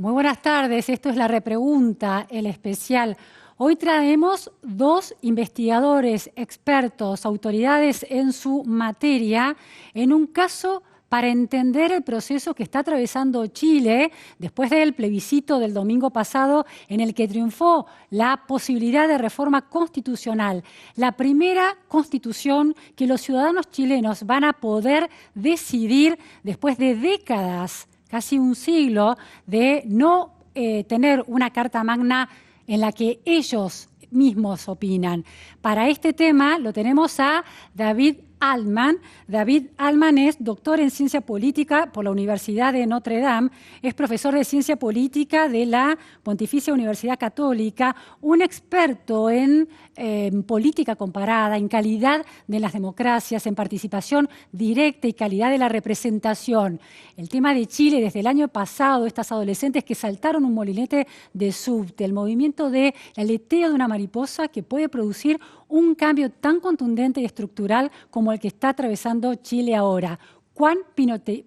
Muy buenas tardes, esto es La Repregunta, el especial. Hoy traemos dos investigadores, expertos, autoridades en su materia, en un caso para entender el proceso que está atravesando Chile después del plebiscito del domingo pasado en el que triunfó la posibilidad de reforma constitucional. La primera constitución que los ciudadanos chilenos van a poder decidir después de décadas, casi un siglo, de no tener una Carta Magna en la que ellos mismos opinan. Para este tema lo tenemos a David Altman. David Altman es doctor en Ciencia Política por la Universidad de Notre Dame, es profesor de Ciencia Política de la Pontificia Universidad Católica, un experto en política comparada, en calidad de las democracias, en participación directa y calidad de la representación. El tema de Chile desde el año pasado, estas adolescentes que saltaron un molinete de subte, el movimiento de la aleteo de una mariposa que puede producir un cambio tan contundente y estructural como el que está atravesando Chile ahora. ¿Cuán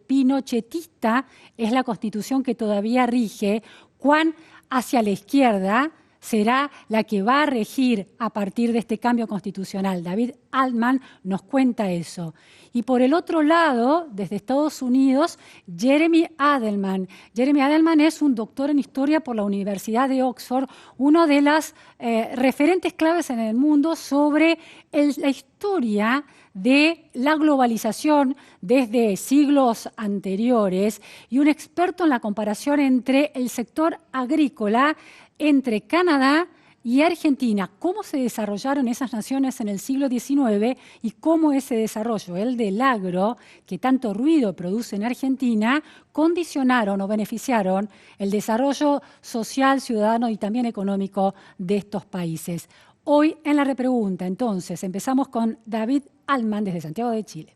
pinochetista es la Constitución que todavía rige? ¿Cuán hacia la izquierda será la que va a regir a partir de este cambio constitucional? David Altman nos cuenta eso. Y por el otro lado, desde Estados Unidos, Jeremy Adelman. Jeremy Adelman es un doctor en historia por la Universidad de Oxford, uno de las referentes claves en el mundo sobre la historia de la globalización desde siglos anteriores y un experto en la comparación entre el sector agrícola, entre Canadá y Argentina, cómo se desarrollaron esas naciones en el siglo XIX y cómo ese desarrollo, el del agro, que tanto ruido produce en Argentina, condicionaron o beneficiaron el desarrollo social, ciudadano y también económico de estos países. Hoy en La Repregunta, entonces, empezamos con David Altman desde Santiago de Chile.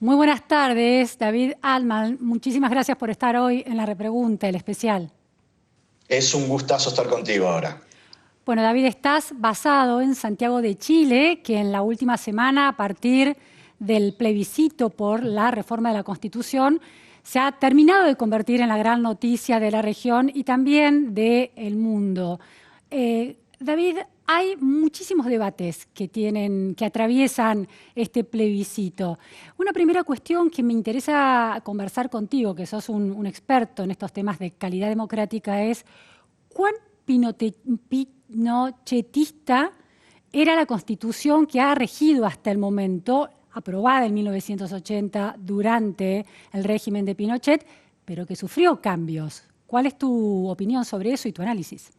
Muy buenas tardes, David Altman. Muchísimas gracias por estar hoy en La Repregunta, el especial. Es un gustazo estar contigo ahora. Bueno, David, estás basado en Santiago de Chile, que en la última semana, a partir del plebiscito por la reforma de la Constitución, se ha terminado de convertir en la gran noticia de la región y también del mundo. David, hay muchísimos debates que atraviesan este plebiscito. Una primera cuestión que me interesa conversar contigo, que sos un experto en estos temas de calidad democrática, es ¿cuán pinochetista era la Constitución que ha regido hasta el momento, aprobada en 1980 durante el régimen de Pinochet, pero que sufrió cambios? ¿Cuál es tu opinión sobre eso y tu análisis?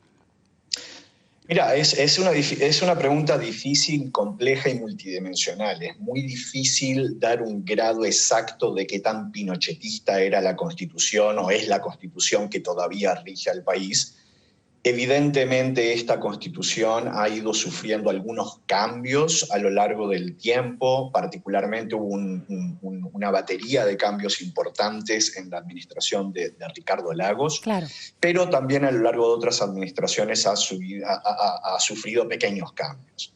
Mira, es una pregunta difícil, compleja y multidimensional. Es muy difícil dar un grado exacto de qué tan pinochetista era la Constitución o es la Constitución que todavía rige al país. Evidentemente, esta Constitución ha ido sufriendo algunos cambios a lo largo del tiempo, particularmente hubo una batería de cambios importantes en la administración de Ricardo Lagos, claro, pero también a lo largo de otras administraciones ha sufrido pequeños cambios.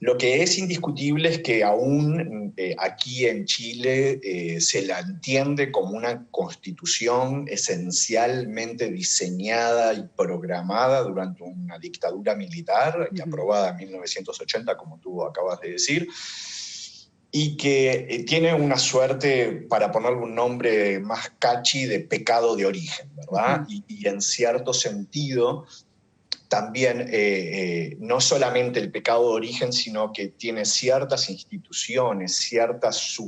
Lo que es indiscutible es que aún aquí en Chile se la entiende como una constitución esencialmente diseñada y programada durante una dictadura militar y aprobada en 1980, como tú acabas de decir, y que tiene una suerte, para ponerle un nombre más catchy, de pecado de origen, ¿verdad? Y en cierto sentido también no solamente el pecado de origen, sino que tiene ciertas instituciones, ciertas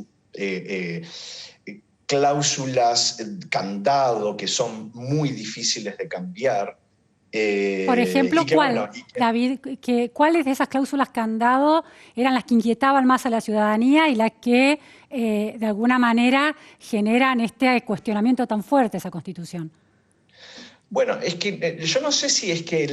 cláusulas candado que son muy difíciles de cambiar. Por ejemplo, David, ¿cuáles de esas cláusulas candado eran las que inquietaban más a la ciudadanía y las que de alguna manera generan este cuestionamiento tan fuerte a esa Constitución? Bueno, es que yo no sé si es que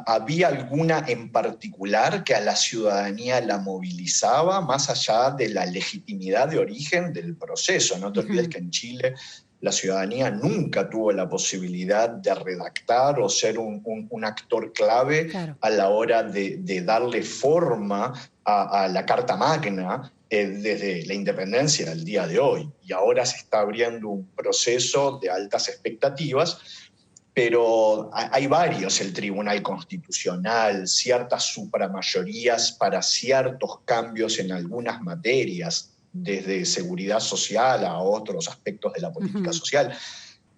había alguna en particular que a la ciudadanía la movilizaba, más allá de la legitimidad de origen del proceso. No te olvides que en Chile la ciudadanía nunca tuvo la posibilidad de redactar o ser un actor clave, claro, a la hora de darle forma a la Carta Magna, desde la independencia al día de hoy. Y ahora se está abriendo un proceso de altas expectativas, pero hay varios: el Tribunal Constitucional, ciertas supramayorías para ciertos cambios en algunas materias, desde seguridad social a otros aspectos de la política social.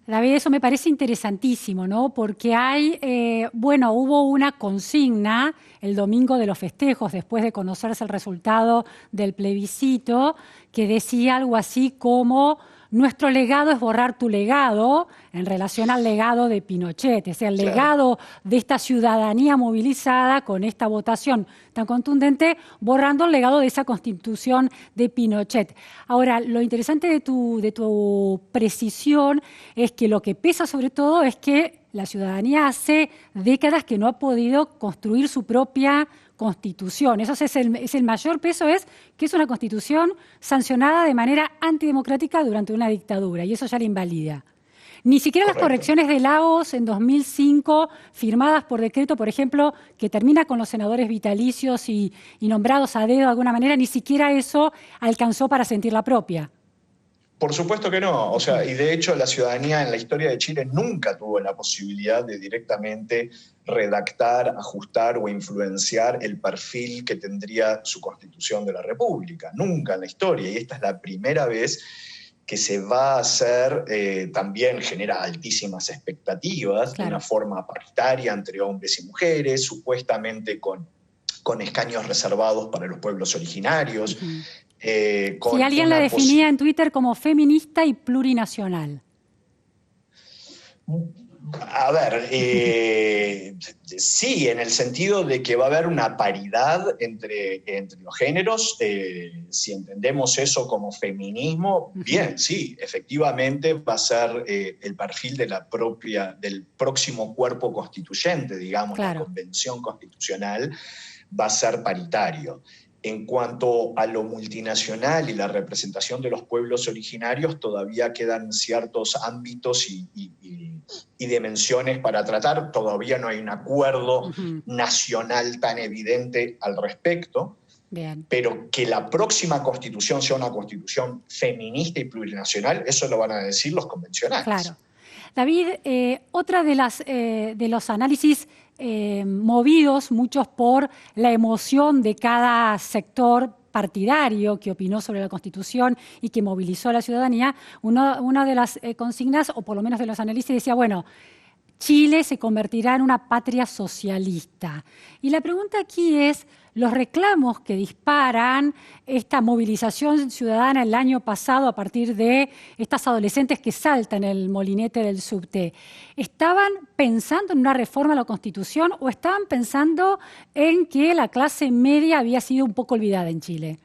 David, eso me parece interesantísimo, ¿no? Porque hubo una consigna el domingo de los festejos, después de conocerse el resultado del plebiscito, que decía algo así como: nuestro legado es borrar tu legado, en relación al legado de Pinochet, es decir, el legado de esta ciudadanía movilizada con esta votación tan contundente, borrando el legado de esa constitución de Pinochet. Ahora, lo interesante de tu precisión es que lo que pesa sobre todo es que la ciudadanía hace décadas que no ha podido construir su propia constitución. Eso es el mayor peso, es que es una constitución sancionada de manera antidemocrática durante una dictadura, y eso ya la invalida. Ni siquiera las correcciones de Lagos en 2005, firmadas por decreto, por ejemplo, que termina con los senadores vitalicios y nombrados a dedo de alguna manera, ni siquiera eso alcanzó para sentirla propia. Por supuesto que no. Y de hecho la ciudadanía en la historia de Chile nunca tuvo la posibilidad de directamente redactar, ajustar o influenciar el perfil que tendría su Constitución de la República. Nunca en la historia. Y esta es la primera vez que se va a hacer, también genera altísimas expectativas, de una forma paritaria entre hombres y mujeres, supuestamente con escaños reservados para los pueblos originarios. Si alguien la definía en Twitter como feminista y plurinacional. A ver, sí, en el sentido de que va a haber una paridad entre los géneros. Si entendemos eso como feminismo, bien, sí, efectivamente va a ser el perfil del próximo cuerpo constituyente, digamos, la Convención Constitucional va a ser paritario. En cuanto a lo multinacional y la representación de los pueblos originarios, todavía quedan ciertos ámbitos y dimensiones para tratar. Todavía no hay un acuerdo nacional tan evidente al respecto. Bien. Pero que la próxima constitución sea una constitución feminista y plurinacional, eso lo van a decir los convencionales. Claro. David, otra de los análisis movidos muchos por la emoción de cada sector partidario que opinó sobre la Constitución y que movilizó a la ciudadanía, una de las consignas, o por lo menos de los análisis, decía, bueno, Chile se convertirá en una patria socialista. Y la pregunta aquí es, los reclamos que disparan esta movilización ciudadana el año pasado a partir de estas adolescentes que saltan el molinete del subte, ¿estaban pensando en una reforma a la Constitución o estaban pensando en que la clase media había sido un poco olvidada en Chile?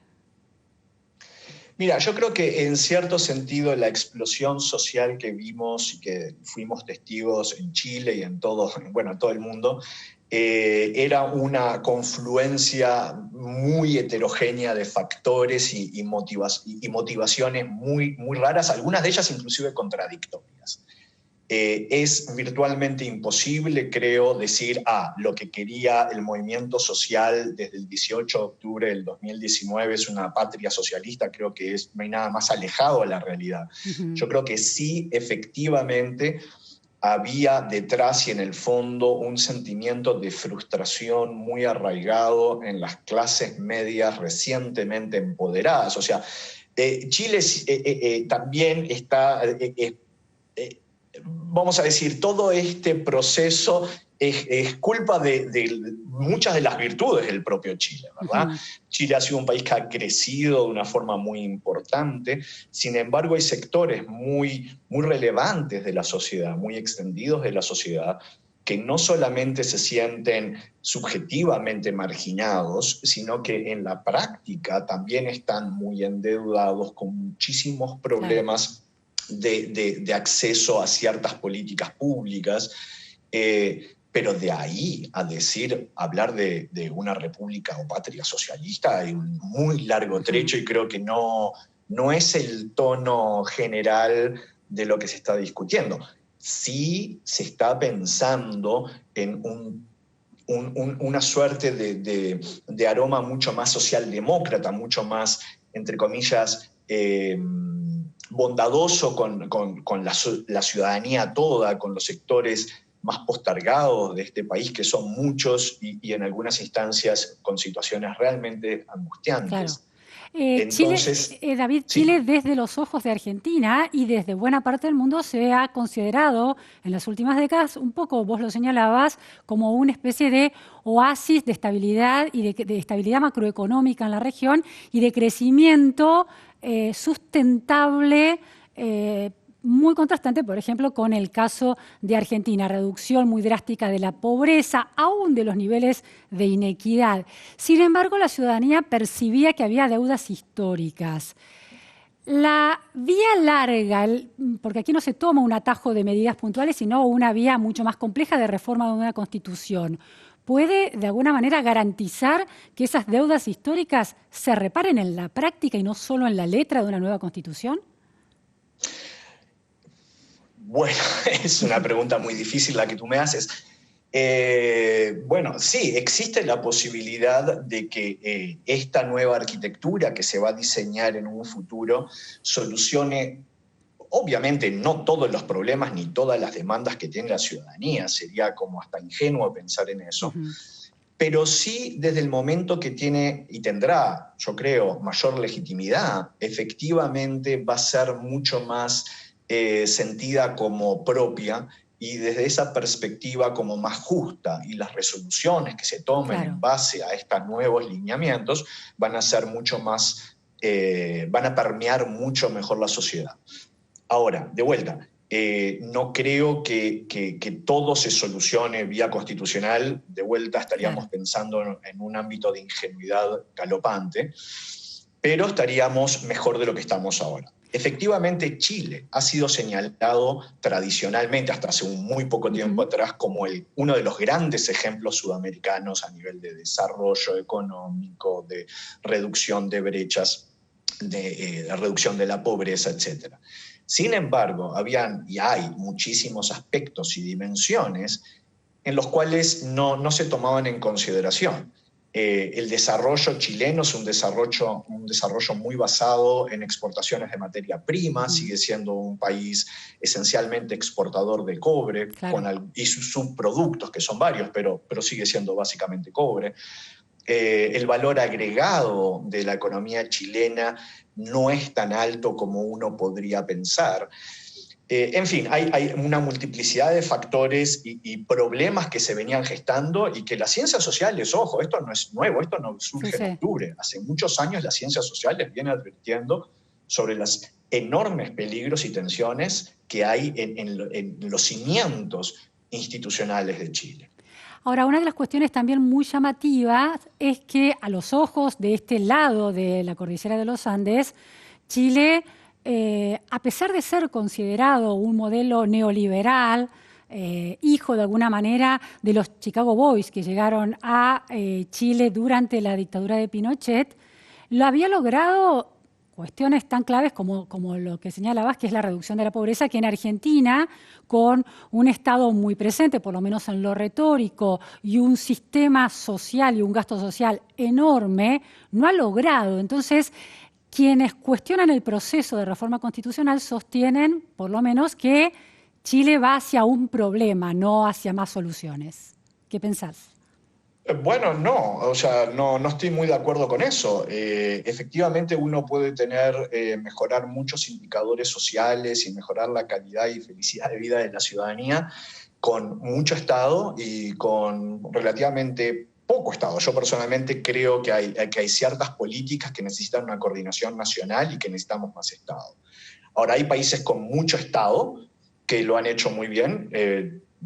Mira, yo creo que en cierto sentido la explosión social que vimos y que fuimos testigos en Chile y en todo el mundo, era una confluencia muy heterogénea de factores y motivaciones muy, muy raras, algunas de ellas inclusive contradictorias. Es virtualmente imposible, creo, decir, lo que quería el movimiento social desde el 18 de octubre del 2019 es una patria socialista. Creo que no hay nada más alejado de la realidad. Yo creo que sí, efectivamente, había detrás y en el fondo un sentimiento de frustración muy arraigado en las clases medias recientemente empoderadas. Chile también está... vamos a decir, todo este proceso es culpa de muchas de las virtudes del propio Chile, ¿verdad? Chile ha sido un país que ha crecido de una forma muy importante. Sin embargo, hay sectores muy, muy relevantes de la sociedad, muy extendidos de la sociedad, que no solamente se sienten subjetivamente marginados, sino que en la práctica también están muy endeudados con muchísimos problemas de acceso a ciertas políticas públicas, pero de ahí a hablar de una república o patria socialista hay un muy largo trecho, y creo que no es el tono general de lo que se está discutiendo. Sí se está pensando en una suerte de aroma mucho más socialdemócrata, mucho más entre comillas, bondadoso con la ciudadanía toda, con los sectores más postergados de este país, que son muchos y en algunas instancias con situaciones realmente angustiantes. Claro. Entonces, Chile, David, sí. Chile desde los ojos de Argentina y desde buena parte del mundo se ha considerado en las últimas décadas, un poco vos lo señalabas, como una especie de oasis de estabilidad y de estabilidad macroeconómica en la región y de crecimiento sustentable, muy contrastante, por ejemplo, con el caso de Argentina, reducción muy drástica de la pobreza, aún de los niveles de inequidad. Sin embargo, la ciudadanía percibía que había deudas históricas. La vía larga, porque aquí no se toma un atajo de medidas puntuales, sino una vía mucho más compleja de reforma de una constitución, ¿puede de alguna manera garantizar que esas deudas históricas se reparen en la práctica y no solo en la letra de una nueva constitución? Bueno, es una pregunta muy difícil la que tú me haces. Bueno, sí, existe la posibilidad de que esta nueva arquitectura que se va a diseñar en un futuro solucione, obviamente, no todos los problemas ni todas las demandas que tiene la ciudadanía. Sería como hasta ingenuo pensar en eso. Pero sí, desde el momento que tiene y tendrá, yo creo, mayor legitimidad, efectivamente va a ser mucho más sentida como propia y desde esa perspectiva como más justa, y las resoluciones que se tomen en base a estos nuevos lineamientos van a ser mucho más, van a permear mucho mejor la sociedad. Ahora, de vuelta, no creo que todo se solucione vía constitucional. De vuelta estaríamos pensando en un ámbito de ingenuidad galopante, pero estaríamos mejor de lo que estamos ahora. Efectivamente, Chile ha sido señalado tradicionalmente, hasta hace un muy poco tiempo atrás, como uno de los grandes ejemplos sudamericanos a nivel de desarrollo económico, de reducción de brechas, de reducción de la pobreza, etc. Sin embargo, habían y hay muchísimos aspectos y dimensiones en los cuales no se tomaban en consideración. El desarrollo chileno es un desarrollo muy basado en exportaciones de materia prima, sigue siendo un país esencialmente exportador de cobre, y sus subproductos, que son varios, pero sigue siendo básicamente cobre. El valor agregado de la economía chilena no es tan alto como uno podría pensar. En fin, hay una multiplicidad de factores y problemas que se venían gestando y que las ciencias sociales, ojo, esto no es nuevo, esto no surge en octubre. Hace muchos años las ciencias sociales vienen advirtiendo sobre los enormes peligros y tensiones que hay en los cimientos institucionales de Chile. Ahora, una de las cuestiones también muy llamativas es que a los ojos de este lado de la cordillera de los Andes, Chile, a pesar de ser considerado un modelo neoliberal, hijo de alguna manera de los Chicago Boys que llegaron a Chile durante la dictadura de Pinochet, lo había logrado cuestiones tan claves como lo que señalabas, que es la reducción de la pobreza, que en Argentina, con un Estado muy presente, por lo menos en lo retórico, y un sistema social y un gasto social enorme, no ha logrado. Entonces, quienes cuestionan el proceso de reforma constitucional sostienen, por lo menos, que Chile va hacia un problema, no hacia más soluciones. ¿Qué pensás? Bueno, no, o sea, no estoy muy de acuerdo con eso. Efectivamente, uno puede mejorar muchos indicadores sociales y mejorar la calidad y felicidad de vida de la ciudadanía con mucho Estado y con relativamente poco Estado. Yo personalmente creo que hay ciertas políticas que necesitan una coordinación nacional y que necesitamos más Estado. Ahora, hay países con mucho Estado que lo han hecho muy bien.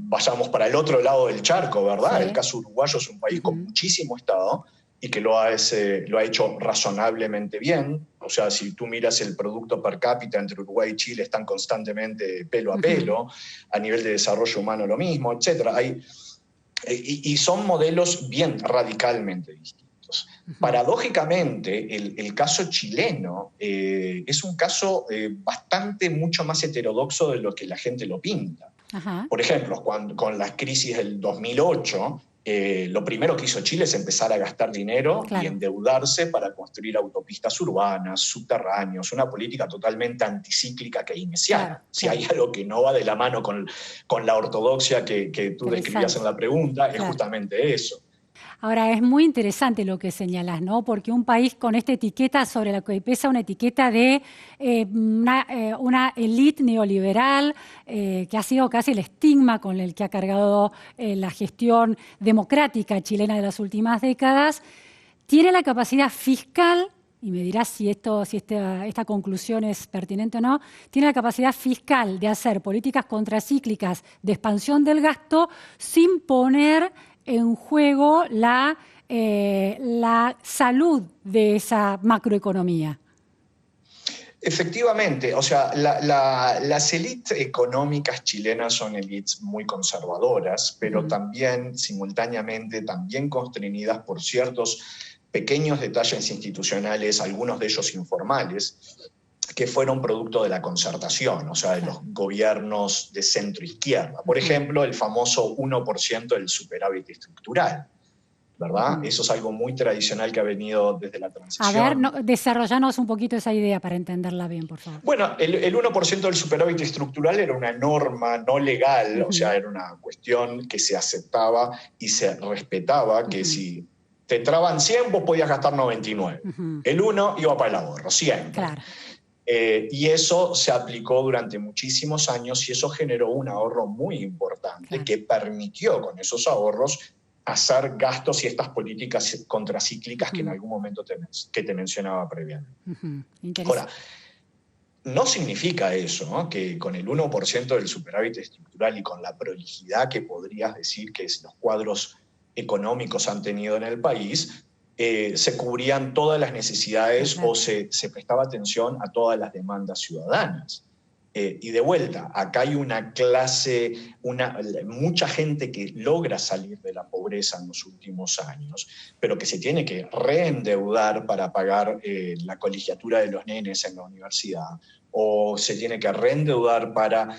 Vayamos para el otro lado del charco, ¿verdad? Sí. El caso uruguayo es un país con muchísimo Estado y que lo ha hecho razonablemente bien. O sea, si tú miras el producto per cápita entre Uruguay y Chile, están constantemente pelo a pelo, a nivel de desarrollo humano lo mismo, etc. Y son modelos bien radicalmente distintos. Paradójicamente, el caso chileno es un caso mucho más heterodoxo de lo que la gente lo pinta. Por ejemplo, con la crisis del 2008, lo primero que hizo Chile es empezar a gastar dinero Claro. y endeudarse para construir autopistas urbanas, subterráneos, una política totalmente anticíclica keynesiana. Claro, Si claro. hay algo que no va de la mano con la ortodoxia que tú describías en la pregunta, es Claro. justamente eso. Ahora, es muy interesante lo que señalas, ¿no? Porque un país con esta etiqueta sobre la que pesa una etiqueta de una élite neoliberal, que ha sido casi el estigma con el que ha cargado la gestión democrática chilena de las últimas décadas, tiene la capacidad fiscal, y me dirás si esta conclusión es pertinente o no, tiene la capacidad fiscal de hacer políticas contracíclicas de expansión del gasto sin poner en juego la salud de esa macroeconomía. Efectivamente, o sea, las élites económicas chilenas son élites muy conservadoras, pero también, simultáneamente, también constreñidas por ciertos pequeños detalles institucionales, algunos de ellos informales, que fueron producto de la concertación, o sea, de los gobiernos de centro-izquierda. Por ejemplo, el famoso 1% del superávit estructural, ¿verdad? Eso es algo muy tradicional que ha venido desde la transición. A ver, desarrollanos un poquito esa idea para entenderla bien, por favor. Bueno, el 1% del superávit estructural era una norma no legal, o sea, era una cuestión que se aceptaba y se respetaba, que si te entraban 100, vos podías gastar 99. El 1 iba para el ahorro, siempre. Claro. Y eso se aplicó durante muchísimos años y eso generó un ahorro muy importante que permitió con esos ahorros hacer gastos y estas políticas contracíclicas que en algún momento te mencionaba previamente. Ahora, no significa eso, ¿no? Que con el 1% del superávit estructural y con la prolijidad que podrías decir que los cuadros económicos han tenido en el país, se cubrían todas las necesidades o se prestaba atención a todas las demandas ciudadanas. Y de vuelta, acá hay una clase, mucha gente que logra salir de la pobreza en los últimos años, pero que se tiene que reendeudar para pagar la colegiatura de los nenes en la universidad, o se tiene que reendeudar para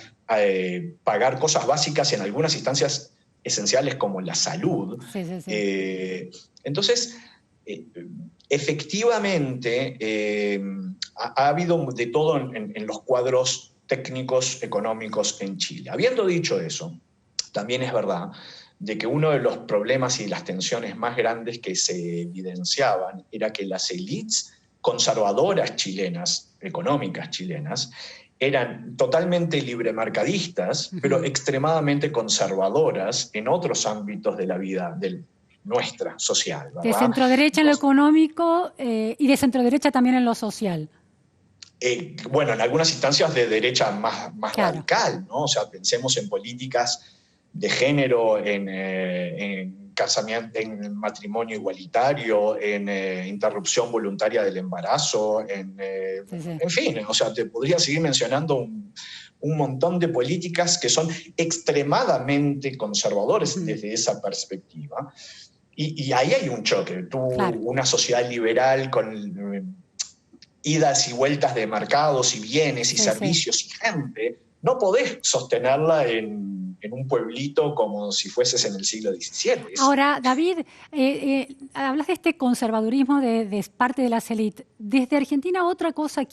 pagar cosas básicas en algunas instancias esenciales como la salud. Entonces, efectivamente, ha habido de todo en los cuadros técnicos económicos en Chile. Habiendo dicho eso, también es verdad de que uno de los problemas y las tensiones más grandes que se evidenciaban era que las élites conservadoras chilenas, económicas chilenas, eran totalmente libremercadistas, pero extremadamente conservadoras en otros ámbitos de la vida nuestra social, ¿verdad? De centroderecha en lo económico y de centroderecha también en lo social. Bueno, en algunas instancias de derecha más radical, ¿no? O sea, pensemos en políticas de género, en casamiento, en matrimonio igualitario, en interrupción voluntaria del embarazo, en fin, o sea, te podría seguir mencionando un montón de políticas que son extremadamente conservadoras desde esa perspectiva. Y ahí hay un choque. Una sociedad liberal con idas y vueltas de mercados y bienes y servicios y gente, no podés sostenerla en un pueblito como si fueses en el siglo XVII. Ahora, David, hablas de este conservadurismo de parte de las élites. Desde Argentina, otra cosa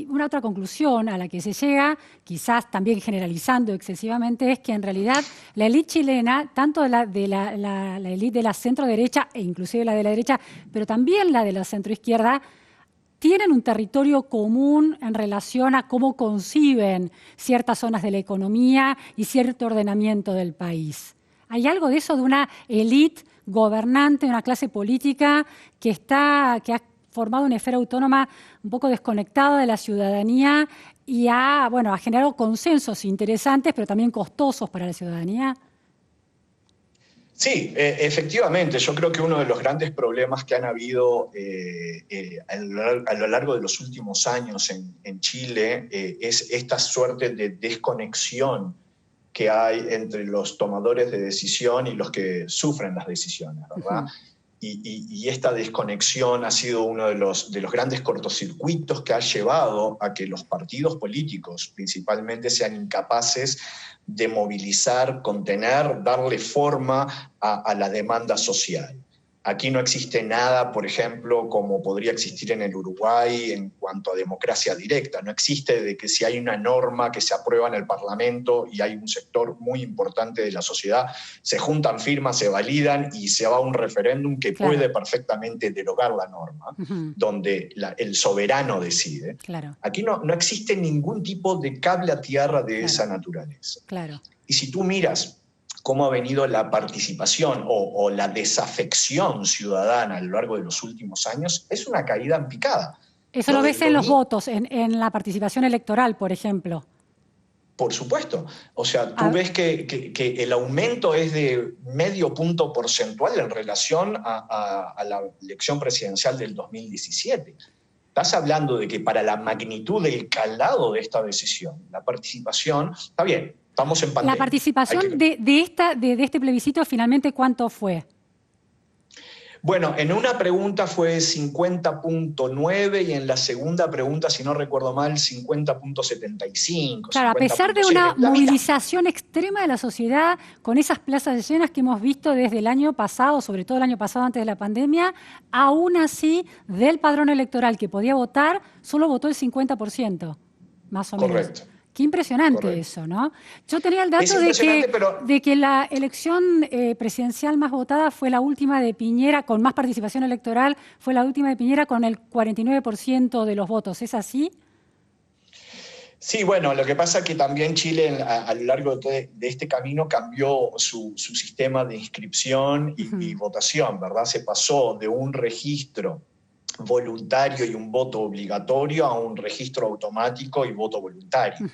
una otra conclusión a la que se llega, quizás también generalizando excesivamente, es que en realidad la élite chilena, tanto la élite de la centro-derecha e inclusive la de la derecha, pero también la de la centro-izquierda, tienen un territorio común en relación a cómo conciben ciertas zonas de la economía y cierto ordenamiento del país. ¿Hay algo de eso, de una élite gobernante, una clase política que ha formado una esfera autónoma un poco desconectada de la ciudadanía y ha generado consensos interesantes, pero también costosos para la ciudadanía? Sí, efectivamente. Yo creo que uno de los grandes problemas que han habido a lo largo de los últimos años en Chile es esta suerte de desconexión que hay entre los tomadores de decisión y los que sufren las decisiones, ¿verdad? y esta desconexión ha sido uno de los grandes cortocircuitos que ha llevado a que los partidos políticos principalmente sean incapaces de movilizar, contener, darle forma a la demanda social. Aquí no existe nada, por ejemplo, como podría existir en el Uruguay en cuanto a democracia directa. No existe de que si hay una norma que se aprueba en el Parlamento y hay un sector muy importante de la sociedad, se juntan firmas, se validan y se va a un referéndum que puede perfectamente derogar la norma, donde el soberano decide. Aquí no existe ningún tipo de cable a tierra de esa naturaleza. Y si tú miras cómo ha venido la participación o la desafección ciudadana a lo largo de los últimos años, es una caída en picada. Eso lo ves en los votos, en la participación electoral, por ejemplo. Por supuesto. O sea, tú ves que el aumento es de medio punto porcentual en relación a la elección presidencial del 2017. Estás hablando de que para la magnitud del calado de esta decisión, la participación, está bien, estamos en pandemia. La participación de este plebiscito, finalmente, ¿cuánto fue? Bueno, en una pregunta fue 50.9 y en la segunda pregunta, si no recuerdo mal, 50.75. Claro, a pesar de una movilización extrema de la sociedad con esas plazas llenas que hemos visto desde el año pasado, sobre todo el año pasado antes de la pandemia, aún así, del padrón electoral que podía votar, solo votó el 50%, más o menos. Correcto. Qué impresionante eso, ¿no? Yo tenía el dato de que la elección presidencial más votada fue la última de Piñera, con más participación electoral, fue la última de Piñera con el 49% de los votos. ¿Es así? Sí, bueno, lo que pasa es que también Chile a lo largo de este camino cambió su sistema de inscripción y votación, ¿verdad? Se pasó de un registro voluntario y un voto obligatorio a un registro automático y voto voluntario.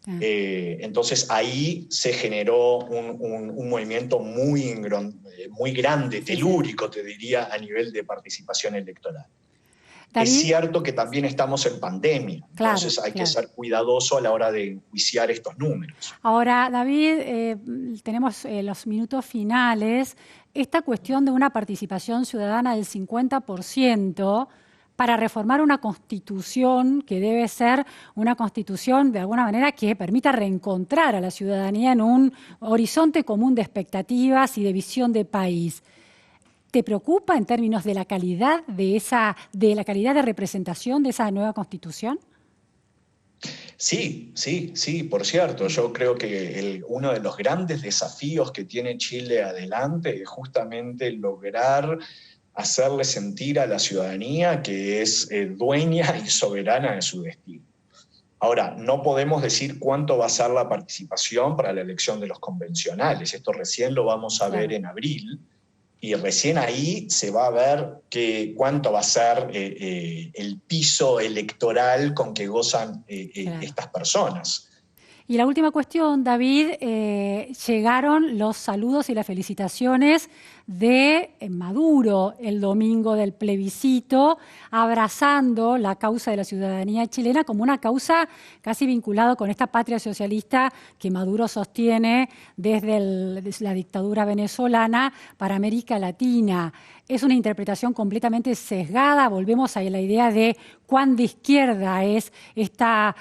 Entonces ahí se generó un movimiento muy grande, telúrico, te diría, a nivel de participación electoral. ¿David? Es cierto que también estamos en pandemia, entonces hay que ser cuidadoso a la hora de enjuiciar estos números. Ahora, David, tenemos los minutos finales. Esta cuestión de una participación ciudadana del 50% para reformar una constitución que debe ser una constitución, de alguna manera, que permita reencontrar a la ciudadanía en un horizonte común de expectativas y de visión de país. ¿Te preocupa en términos de la calidad de calidad de representación de esa nueva constitución? Sí, por cierto. Yo creo que uno de los grandes desafíos que tiene Chile adelante es justamente lograr hacerle sentir a la ciudadanía que es dueña y soberana de su destino. Ahora, no podemos decir cuánto va a ser la participación para la elección de los convencionales. Esto recién lo vamos a ver en abril. Y recién ahí se va a ver cuánto va a ser el piso electoral con que gozan estas personas. Y la última cuestión, David, llegaron los saludos y las felicitaciones de Maduro el domingo del plebiscito, abrazando la causa de la ciudadanía chilena como una causa casi vinculada con esta patria socialista que Maduro sostiene desde la dictadura venezolana para América Latina. Es una interpretación completamente sesgada. Volvemos a la idea de cuán de izquierda es esta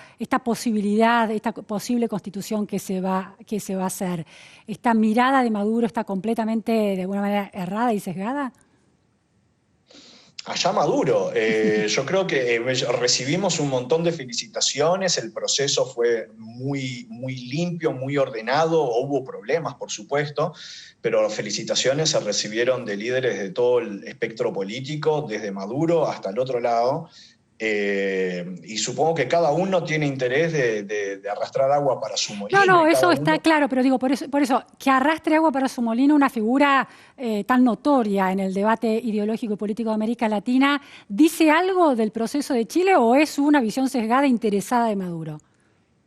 posibilidad, esta posible constitución que se va a hacer. ¿Esta mirada de Maduro está completamente, de alguna manera, errada y sesgada? Allá Maduro. Yo creo que recibimos un montón de felicitaciones, el proceso fue muy limpio, muy ordenado, hubo problemas, por supuesto, pero las felicitaciones se recibieron de líderes de todo el espectro político, desde Maduro hasta el otro lado, y supongo que cada uno tiene interés de arrastrar agua para su molino. No, eso está claro, pero digo, por eso, que arrastre agua para su molino una figura tan notoria en el debate ideológico y político de América Latina, ¿dice algo del proceso de Chile o es una visión sesgada e interesada de Maduro?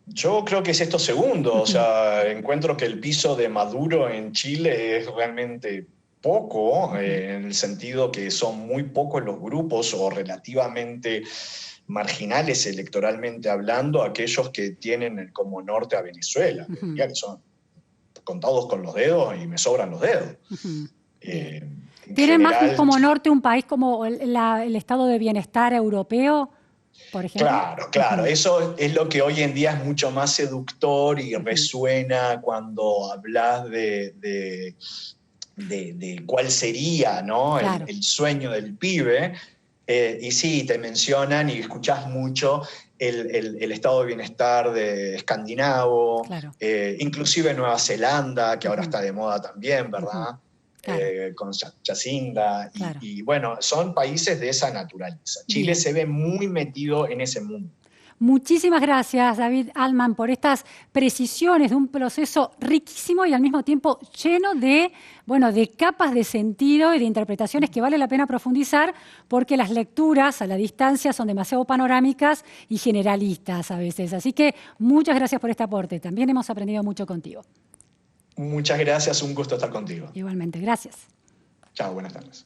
Yo creo que es esto segundo, o sea, encuentro que el piso de Maduro en Chile es realmente poco, en el sentido que son muy pocos los grupos o relativamente marginales electoralmente hablando aquellos que tienen como norte a Venezuela, que son contados con los dedos y me sobran los dedos. ¿Tiene más general, como norte un país como el estado de bienestar europeo, por ejemplo? claro, claro. Eso es lo que hoy en día es mucho más seductor y resuena cuando hablas de cuál sería, ¿no? Claro. El sueño del pibe. Y sí, te mencionan y escuchás mucho el estado de bienestar de escandinavo, Claro. Inclusive Nueva Zelanda, que ahora está de moda también, ¿verdad? Claro. Con Jacinda. Claro. Y bueno, son países de esa naturaleza. Chile Bien. se ve muy metido en ese mundo. Muchísimas gracias, David Altman, por estas precisiones de un proceso riquísimo y al mismo tiempo lleno de, bueno, de capas de sentido y de interpretaciones que vale la pena profundizar porque las lecturas a la distancia son demasiado panorámicas y generalistas a veces. Así que muchas gracias por este aporte. También hemos aprendido mucho contigo. Muchas gracias, un gusto estar contigo. Igualmente, gracias. Chao, buenas tardes.